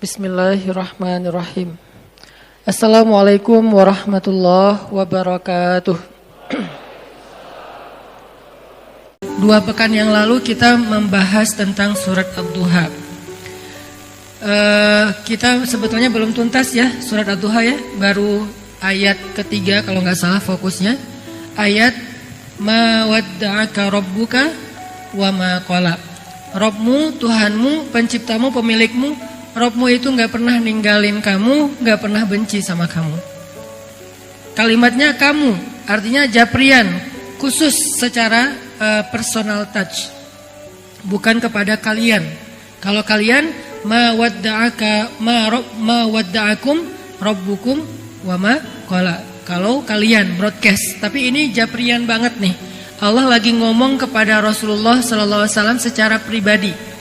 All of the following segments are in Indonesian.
Bismillahirrahmanirrahim. Assalamualaikum warahmatullahi wabarakatuh. 2 pekan yang lalu kita membahas tentang surat Ad-Duha. Kita sebetulnya belum tuntas ya surat Ad-Duha ya, baru ayat ketiga kalau nggak salah fokusnya. Ayat ma wadda'aka rabbuka wa ma qala. Rabbmu, Tuhanmu, penciptamu, pemilikmu, Rabbmu itu nggak pernah ninggalin kamu, nggak pernah benci sama kamu. Kalimatnya kamu, artinya japrian, khusus secara personal touch, bukan kepada kalian. Kalau kalian ma wadda'akum rabbukum wa ma qala. Kalau kalian broadcast, tapi ini japrian banget nih. Allah lagi ngomong kepada Rasulullah SAW secara pribadi.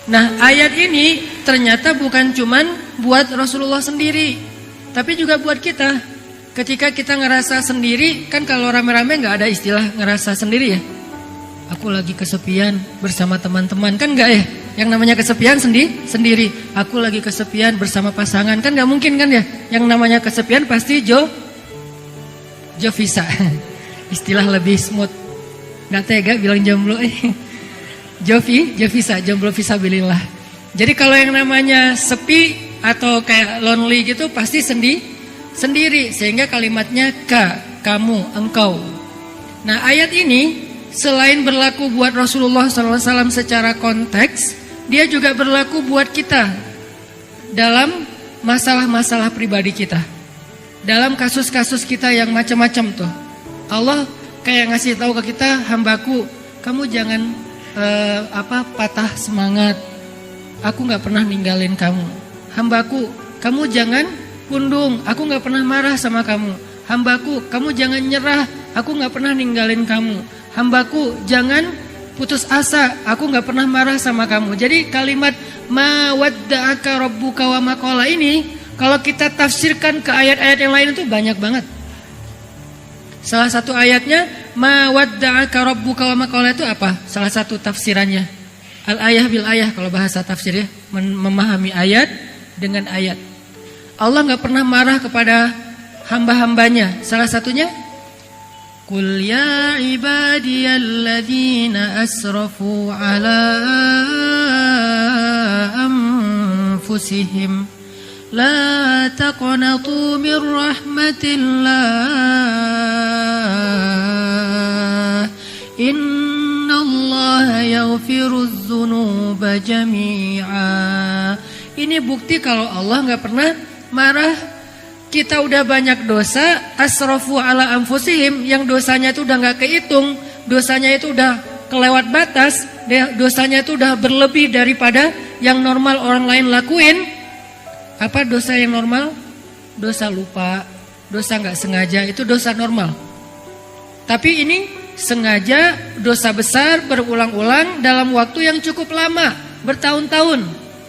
Nah, ayat ini ternyata bukan cuman buat Rasulullah sendiri, tapi juga buat kita. Ketika kita ngerasa sendiri, kan kalau rame-rame gak ada istilah ngerasa sendiri ya. Aku lagi kesepian bersama teman-teman, kan gak ya? Yang namanya kesepian sendiri. Aku lagi kesepian bersama pasangan, kan gak mungkin kan ya? Yang namanya kesepian pasti Jovisa. Istilah lebih smooth. Gak tega bilang jomblo. Jovisa, jomblo fisabilillah. Jadi kalau yang namanya sepi atau kayak lonely gitu pasti sendiri. Sehingga kalimatnya kamu, engkau. Nah, ayat ini selain berlaku buat Rasulullah SAW secara konteks, dia juga berlaku buat kita dalam masalah-masalah pribadi kita, dalam kasus-kasus kita yang macam-macam tuh. Allah kayak ngasih tahu ke kita, hambaku, kamu jangan patah semangat. Aku nggak pernah ninggalin kamu. Hambaku, kamu jangan pundung. Aku nggak pernah marah sama kamu. Hambaku, kamu jangan nyerah. Aku nggak pernah ninggalin kamu. Hambaku, jangan putus asa. Aku nggak pernah marah sama kamu. Jadi kalimat ma wadda'aka rabbuka wa ma qala ini, kalau kita tafsirkan ke ayat-ayat yang lain itu banyak banget. Salah satu ayatnya ma wadda'aka rabbuka wa ma qala itu apa? Salah satu tafsirannya al-ayah bil ayah kalau bahasa tafsir ya, memahami ayat dengan ayat. Allah enggak pernah marah kepada hamba-hambanya. Salah satunya Qul ya ibadiyalladzina asrafu ala anfusihim la taqnatu min rahmatillah innallaha yaghfirudz dzunuba jami'a. Ini bukti kalau Allah enggak pernah marah. Kita udah banyak dosa, asrafu ala anfusihim, yang dosanya itu udah enggak kehitung, dosanya itu udah kelewat batas, dosanya itu udah berlebih daripada yang normal orang lain lakuin. Apa dosa yang normal? Dosa lupa, dosa nggak sengaja, itu dosa normal. Tapi ini sengaja, dosa besar berulang-ulang dalam waktu yang cukup lama, bertahun-tahun.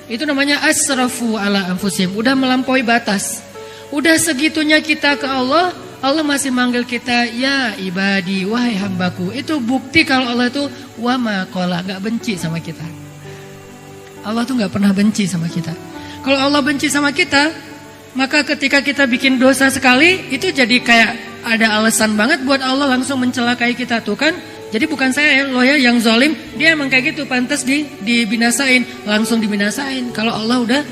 Itu namanya asrafu ala anfusihim, udah melampaui batas. Udah segitunya kita ke Allah, Allah masih manggil kita ya ibadi, wahai hambaku. Itu bukti kalau Allah itu wa ma qala, nggak benci sama kita. Allah tuh nggak pernah benci sama kita. Kalau Allah benci sama kita, maka ketika kita bikin dosa sekali, itu jadi kayak ada alasan banget buat Allah langsung mencelakai kita tuh kan. Jadi bukan saya loh ya yang zalim, dia emang kayak gitu, pantas dibinasain, langsung dibinasain. Kalau Allah udah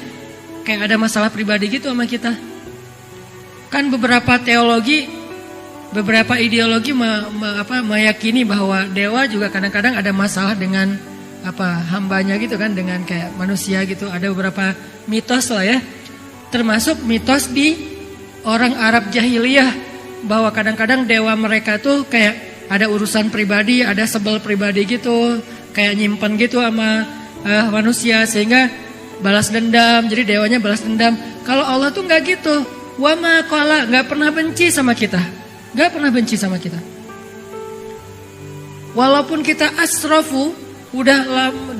kayak ada masalah pribadi gitu sama kita. Kan beberapa teologi, beberapa ideologi meyakini bahwa dewa juga kadang-kadang ada masalah dengan hambanya gitu kan, dengan kayak manusia gitu. Ada beberapa mitos lah ya, termasuk mitos di orang Arab jahiliyah, bahwa kadang-kadang dewa mereka tuh kayak ada urusan pribadi, ada sebel pribadi gitu, kayak nyimpen gitu sama manusia sehingga balas dendam. Jadi dewanya balas dendam. Kalau Allah tuh nggak gitu, wa ma qala, nggak pernah benci sama kita, nggak pernah benci sama kita. Walaupun kita asrafu,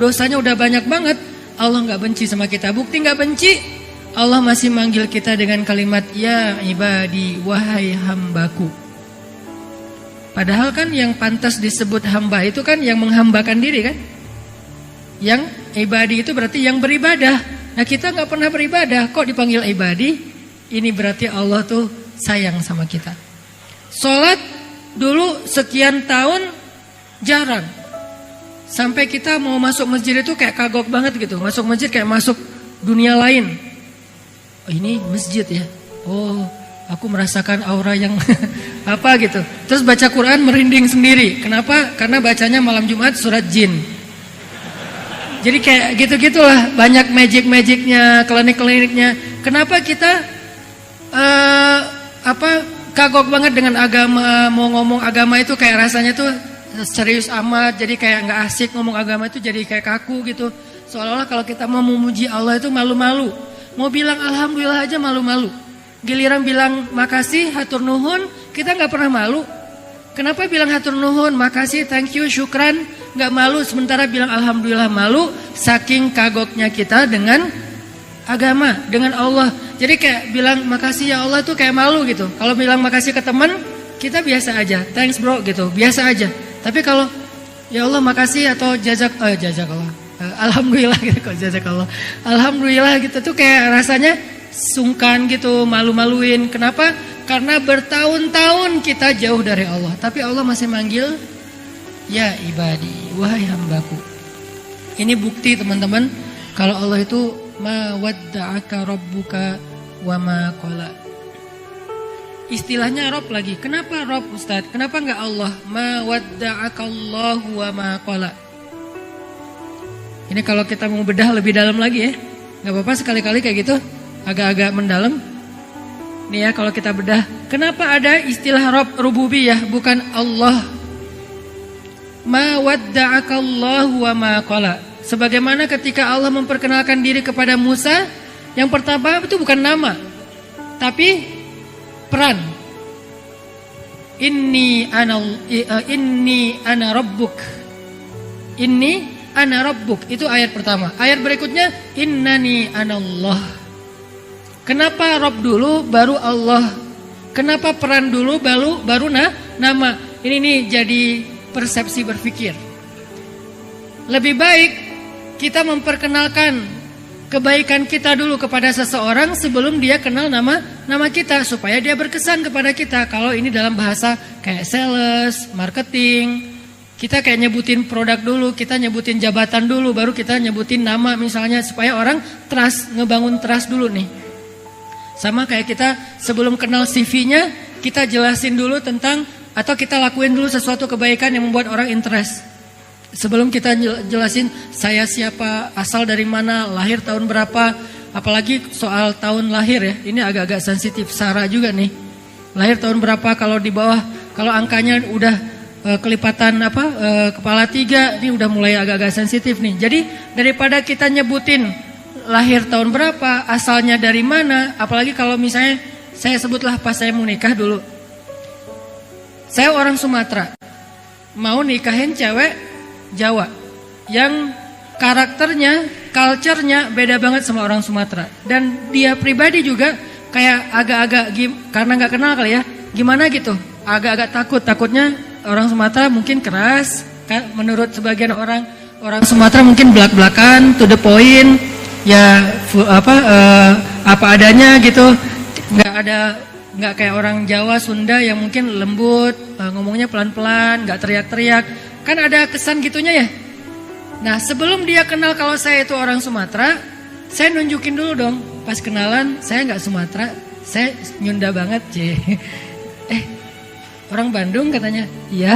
dosanya udah banyak banget, Allah nggak benci sama kita. Bukti nggak benci, Allah masih manggil kita dengan kalimat ya ibadi, wahai hambaku. Padahal kan yang pantas disebut hamba itu kan yang menghambakan diri kan. Yang ibadi itu berarti yang beribadah. Nah kita nggak pernah beribadah, kok dipanggil ibadi? Ini berarti Allah tuh sayang sama kita. Sholat dulu sekian tahun jarang. Sampai kita mau masuk masjid itu kayak kagok banget gitu. Masuk masjid kayak masuk dunia lain. Oh, ini masjid ya. Oh, aku merasakan aura yang apa gitu. Terus baca Quran merinding sendiri. Kenapa? Karena bacanya malam Jumat surat jin. Jadi kayak gitu-gitulah, banyak magic-magicnya, klinik-kliniknya. Kenapa kita kagok banget dengan agama, mau ngomong agama itu kayak rasanya tuh serius amat, jadi kayak nggak asik ngomong agama itu, jadi kayak kaku gitu. Seolah-olah kalau kita mau memuji Allah itu malu-malu. Mau bilang alhamdulillah aja malu-malu. Giliran bilang makasih, hatur nuhun, kita nggak pernah malu. Kenapa bilang hatur nuhun, makasih, thank you, syukran, nggak malu, sementara bilang alhamdulillah malu, saking kagoknya kita dengan agama, dengan Allah. Jadi kayak bilang makasih ya Allah tuh kayak malu gitu. Kalau bilang makasih ke teman, kita biasa aja, thanks bro gitu, biasa aja. Tapi kalau ya Allah makasih atau jazakallah, alhamdulillah gitu, kok jazakallah, alhamdulillah gitu tuh kayak rasanya sungkan gitu, malu-maluin. Kenapa? Karena bertahun-tahun kita jauh dari Allah, tapi Allah masih manggil ya ibadi, wahai hambaku. Ini bukti teman-teman kalau Allah itu ma wadda'aka rabbuka wa ma qala. Istilahnya Rob lagi. Kenapa Rob Ustaz? Kenapa enggak Allah? Ma wadda'aka Allahu wa ma qala. Ini kalau kita mau bedah lebih dalam lagi ya. Enggak apa-apa sekali-kali kayak gitu, agak-agak mendalam. Nih ya kalau kita bedah, kenapa ada istilah Rob rububiyah bukan Allah? Ma wadda'aka Allahu wa ma qala. Sebagaimana ketika Allah memperkenalkan diri kepada Musa, yang pertama itu bukan nama, tapi peran. Inni ana rabbuk. Inni ana rabbuk. Itu ayat pertama. Ayat berikutnya innani anallah. Kenapa Rabb dulu baru Allah? Kenapa peran dulu baru nama? Ini nih jadi persepsi berpikir. Lebih baik kita memperkenalkan kebaikan kita dulu kepada seseorang sebelum dia kenal nama kita, supaya dia berkesan kepada kita. Kalau ini dalam bahasa kayak sales, marketing, kita kayak nyebutin produk dulu, kita nyebutin jabatan dulu, baru kita nyebutin nama misalnya, supaya orang trust, ngebangun trust dulu nih. Sama kayak kita sebelum kenal CV-nya, kita jelasin dulu tentang, atau kita lakuin dulu sesuatu kebaikan yang membuat orang interest. Sebelum kita jelasin saya siapa, asal dari mana, lahir tahun berapa, apalagi soal tahun lahir ya, ini agak-agak sensitif. Sarah juga nih, lahir tahun berapa, kalau di bawah, kalau angkanya udah kelipatan kepala 3, ini udah mulai agak-agak sensitif nih. Jadi daripada kita nyebutin lahir tahun berapa, asalnya dari mana, apalagi kalau misalnya saya sebutlah pas saya mau nikah dulu, saya orang Sumatera, mau nikahin cewek Jawa yang karakternya, culture-nya beda banget sama orang Sumatera, dan dia pribadi juga kayak agak-agak karena nggak kenal kali ya, gimana gitu, agak-agak takutnya orang Sumatera mungkin keras kan, menurut sebagian orang Sumatera mungkin belak-belakan, to the point. Ya apa adanya gitu, nggak kayak orang Jawa Sunda yang mungkin lembut, ngomongnya pelan-pelan, nggak teriak-teriak, kan ada kesan gitunya ya. Nah sebelum dia kenal kalau saya itu orang Sumatera, saya nunjukin dulu dong, pas kenalan saya nggak Sumatera, saya Nyunda banget orang Bandung katanya, iya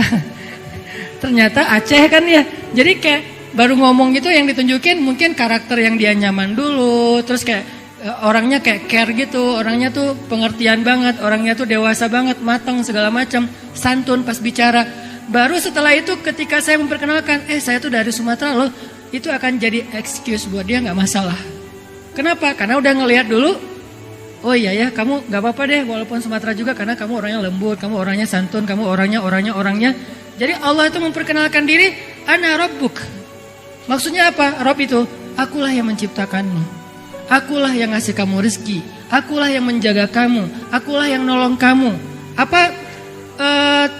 ternyata Aceh kan ya, jadi kayak baru ngomong gitu yang ditunjukin mungkin karakter yang dia nyaman dulu, terus kayak orangnya kayak care gitu, orangnya tuh pengertian banget, orangnya tuh dewasa banget, matang segala macam, santun pas bicara. Baru setelah itu ketika saya memperkenalkan, saya tuh dari Sumatera loh, itu akan jadi excuse buat dia, nggak masalah. Kenapa? Karena udah ngelihat dulu, oh iya ya kamu nggak apa-apa deh walaupun Sumatera juga, karena kamu orangnya lembut, kamu orangnya santun, kamu orangnya. Jadi Allah itu memperkenalkan diri, ana rabbuk. Maksudnya apa? Rob itu, akulah yang menciptakanmu, akulah yang ngasih kamu rezeki, akulah yang menjaga kamu, akulah yang nolong kamu. Apa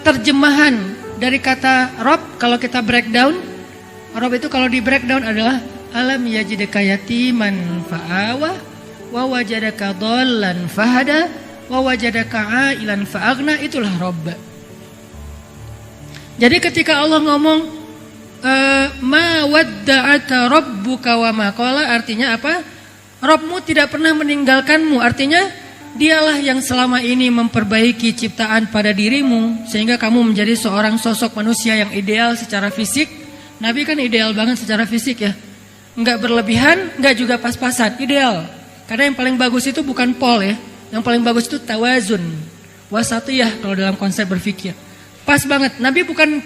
terjemahan dari kata Rob kalau kita breakdown? Rob itu kalau di breakdown adalah alam yajidka yatiman fa'awa wa wajadaka dhallan fahada wa wajadaka ailan fa'aghna, itulah Rabb. Jadi ketika Allah ngomong ma wadda'aka rabbuka wa ma qala, artinya apa? Rabbmu tidak pernah meninggalkanmu, artinya dialah yang selama ini memperbaiki ciptaan pada dirimu sehingga kamu menjadi seorang sosok manusia yang ideal secara fisik. Nabi kan ideal banget secara fisik ya. Enggak berlebihan, enggak juga pas-pasan, ideal. Karena yang paling bagus itu bukan pol ya. Yang paling bagus itu tawazun, wasatiyah kalau dalam konsep berpikir. Pas banget. Nabi bukan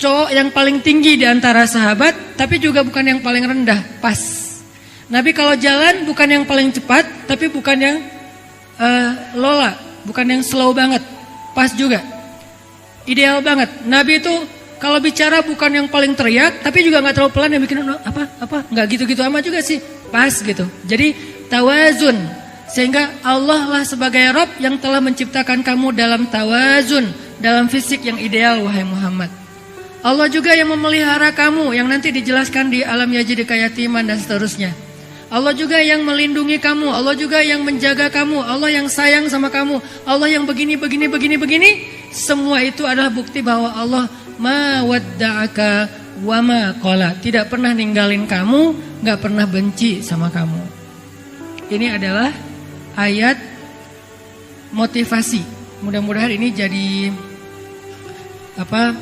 cowok yang paling tinggi di antara sahabat, tapi juga bukan yang paling rendah, pas. Nabi kalau jalan bukan yang paling cepat, tapi bukan yang lola, bukan yang slow banget, pas juga, ideal banget. Nabi itu kalau bicara bukan yang paling teriak, tapi juga nggak terlalu pelan yang bikin apa, nggak gitu-gitu amat juga sih, pas gitu. Jadi tawazun, sehingga Allah lah sebagai Rabb yang telah menciptakan kamu dalam tawazun, dalam fisik yang ideal, wahai Muhammad. Allah juga yang memelihara kamu, yang nanti dijelaskan di alam yajidka yatiman dan seterusnya. Allah juga yang melindungi kamu, Allah juga yang menjaga kamu, Allah yang sayang sama kamu, Allah yang begini. Semua itu adalah bukti bahwa Allah ma wadda'aka wa ma qala, tidak pernah ninggalin kamu, gak pernah benci sama kamu. Ini adalah ayat motivasi. Mudah-mudahan ini jadi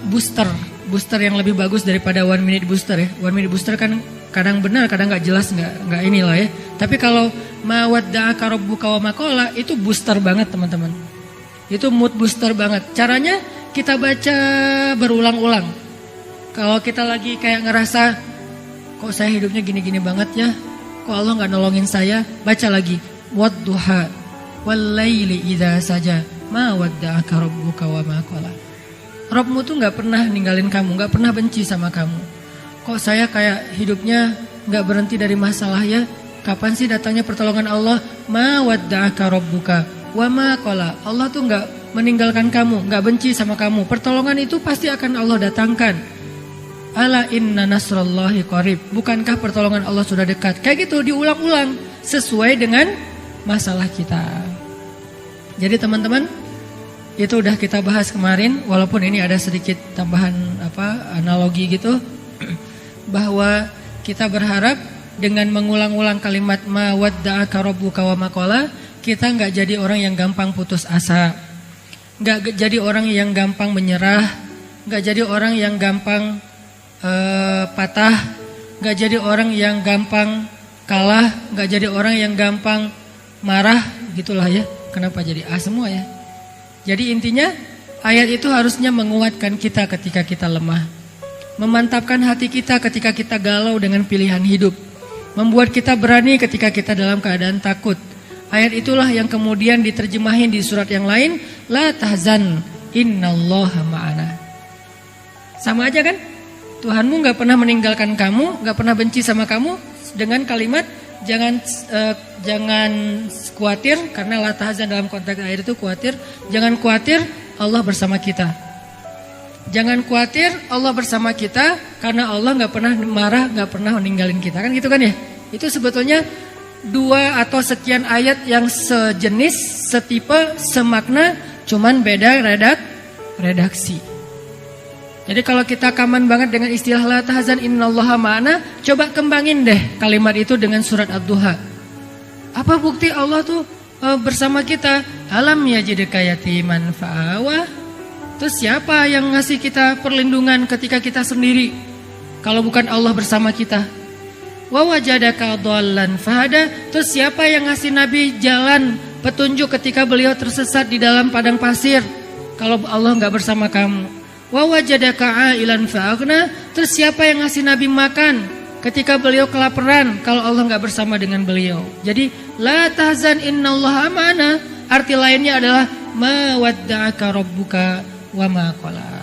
booster yang lebih bagus daripada 1 minute booster ya. 1 minute booster kan kadang benar, kadang nggak jelas, nggak inilah ya. Tapi kalau ma wadda'aka rabbuka wa ma qala itu booster banget teman-teman. Itu mood booster banget. Caranya kita baca berulang-ulang. Kalau kita lagi kayak ngerasa kok saya hidupnya gini-gini banget ya, kok Allah nggak nolongin saya, baca lagi wadduha wal laili idza saja ma wadda'aka rabbuka wa ma qala. Rabbmu tuh nggak pernah ninggalin kamu, nggak pernah benci sama kamu. Kok saya kayak hidupnya gak berhenti dari masalah ya? Kapan sih datangnya pertolongan Allah? Ma wadda'aka rabbuka wa ma qala. Allah tuh gak meninggalkan kamu, gak benci sama kamu. Pertolongan itu pasti akan Allah datangkan. Ala inna nasrallahi qarib. Bukankah pertolongan Allah sudah dekat? Kayak gitu diulang-ulang sesuai dengan masalah kita. Jadi teman-teman, itu udah kita bahas kemarin, walaupun ini ada sedikit tambahan analogi gitu. Bahwa kita berharap dengan mengulang-ulang kalimat ma wadda'aka rabbuka wa ma qala, kita enggak jadi orang yang gampang putus asa, enggak jadi orang yang gampang menyerah, enggak jadi orang yang gampang patah, enggak jadi orang yang gampang kalah, enggak jadi orang yang gampang marah, gitulah ya. Kenapa jadi semua ya? Jadi intinya ayat itu harusnya menguatkan kita ketika kita lemah, memantapkan hati kita ketika kita galau dengan pilihan hidup, membuat kita berani ketika kita dalam keadaan takut. Ayat itulah yang kemudian diterjemahin di surat yang lain, la tahzan innallaha ma'ana. Sama aja kan? Tuhanmu gak pernah meninggalkan kamu, gak pernah benci sama kamu, dengan kalimat jangan khawatir, karena la tahzan dalam konteks ayat itu khawatir. Jangan khawatir, Allah bersama kita. Jangan khawatir, Allah bersama kita, karena Allah gak pernah marah, gak pernah meninggalin kita. Kan gitu kan ya? Itu sebetulnya 2 atau sekian ayat yang sejenis, setipe, semakna, cuman beda redaksi. Jadi kalau kita kaman banget dengan istilah la tahzan innallaha ma'ana, coba kembangin deh kalimat itu dengan surat Ad-Duha. Apa bukti Allah tuh bersama kita? Alam yajidka yatiman fa'awa. Terus siapa yang ngasih kita perlindungan ketika kita sendiri? Kalau bukan Allah bersama kita. Wa wajadaka dhallan fahada. Terus siapa yang ngasih Nabi jalan petunjuk ketika beliau tersesat di dalam padang pasir? Kalau Allah enggak bersama kamu. Wa wajadaka ailan fa'aghna. Terus siapa yang ngasih Nabi makan ketika beliau kelaparan kalau Allah enggak bersama dengan beliau? Jadi la tahzan innallaha ma'ana. Arti lainnya adalah ma wadda'aka rabbuka wa ma qala.